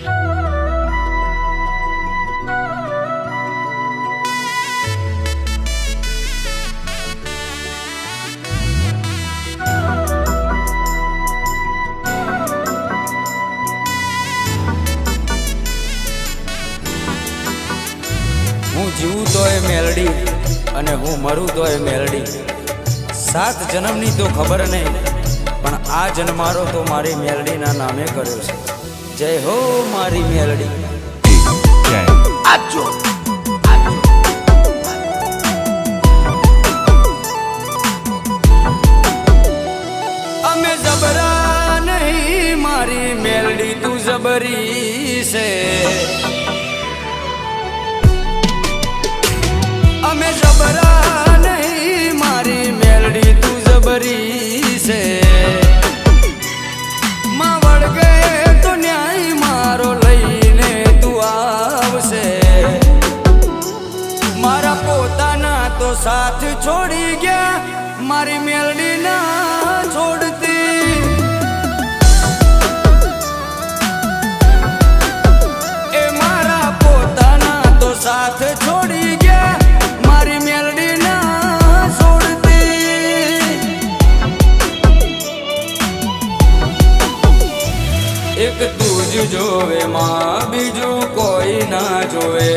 હું જીવું તોય મેલડી અને હું મરું તોય મેલડી. 7 જન્મની તો ખબર નહીં, પણ આ જન્મારો તો મારી મેલડીના નામે કર્યો છે. જય હો મારી મેલડી. આજો અમે જબરા નહીં, મારી મેલડી તું જબરી છે. અમે જબરા નહીં, મારી મેલડી તું જબરી છે. માં વળગે તો ન્યાય મારો લઈને તું આવશે. મારા પોતાના તો સાથ છોડી ગયા, મારી મેલડી ના છોડતી. એ મારા પોતાના તો સાથ છોડી ગયા, મારી મેલડી ના છોડતી. એક તું જ જોવે માં, બીજું કોઈ ના જોવે.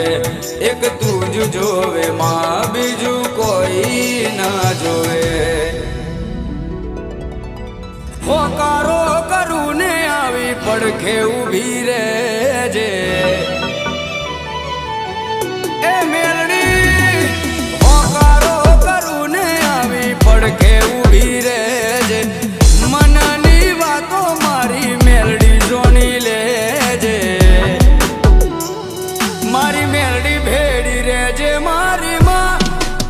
એક તું જ જોવે માં, બીજું કોઈ ના જોવે. હોકારો કરું ને આવી પડખે ઊભી રહેજે. એ મેલડી હોકારો કરું ને આવી પડખે ઊભી રહેજે. મનની વાતો મારી મેલડી જોણી લેજે. મારી મેલડી ભેડી રહેજે મારી માં,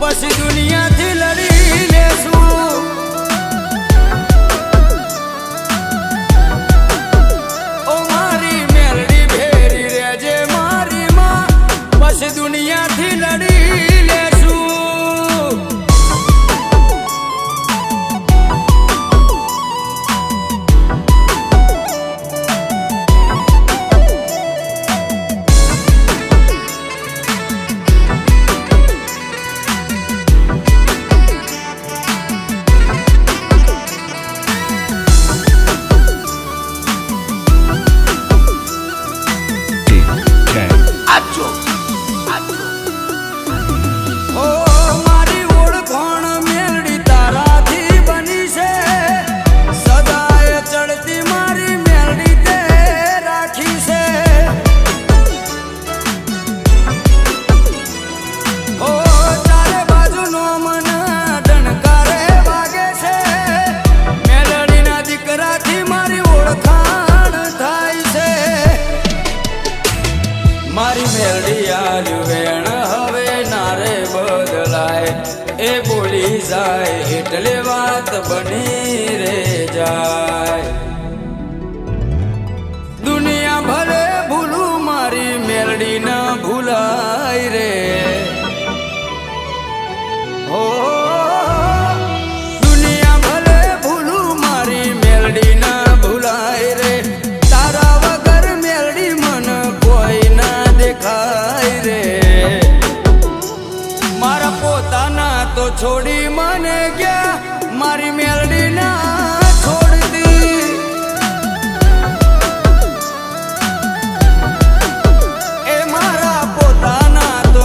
પછી દુનિયાથી લડી લેશું. ઓ મારી મેલડી ભેડી રહેજે મારી માં, પછી દુનિયાથી લડી લેશું. આજો ઓ મારી ઓળખાણ મેલડી તારાથી બની છે. સદાય ચડતી મારી મેલડી તે રાખી છે. ઓ ચારે બાજુનો મન ડણકારે વાગે છે. મેલડીના દીકરાથી મારી ઓળખાણ થાય છે. મારી મેલડી આલ્યું વેણ હવે નારે બદલાય. એ બોલી જાય એટલે વાત બની રે જાય. દુનિયા ભલે ભૂલું મારી મેલડી ના ભૂલાય રે. હો દુનિયા ભલે ભૂલું મારી મેલડી ના ભૂલાય રે. તારા વગર મેલડી મન કોઈ ના દેખાય રે. મારા પોતાના તો છોડી મને ગયા, મારી મેલડી ના છોડતી. એ મારા પોતાના તો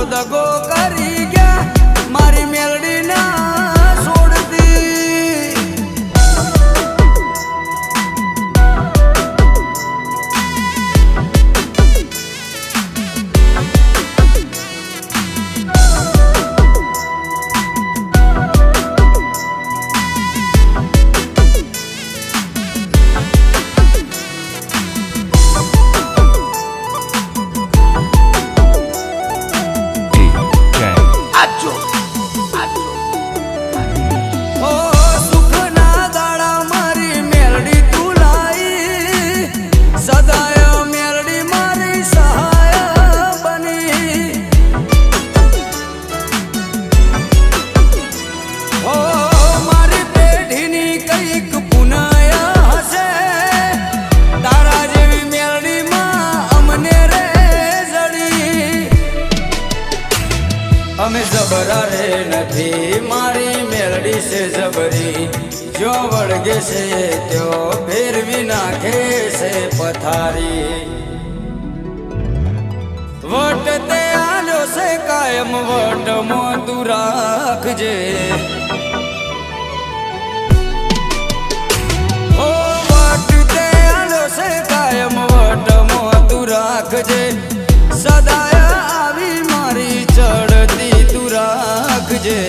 છે ત્યો ફેરવી નાખે છે પથારી વટ તે આલ્યો છે કાયમ વટમાં તું રાખજે ઓ વટ તે આલ્યો છે કાયમ વટમાં તું રાખજે સદાય આવી મારી ચડતી તું રાખજે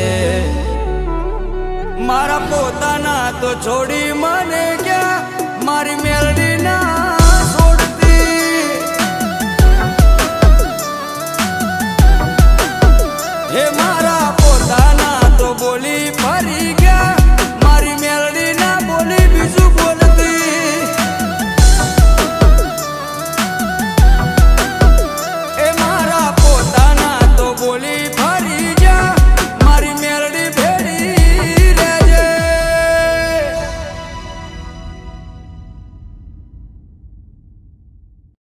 મારા પોતાના તો છોડી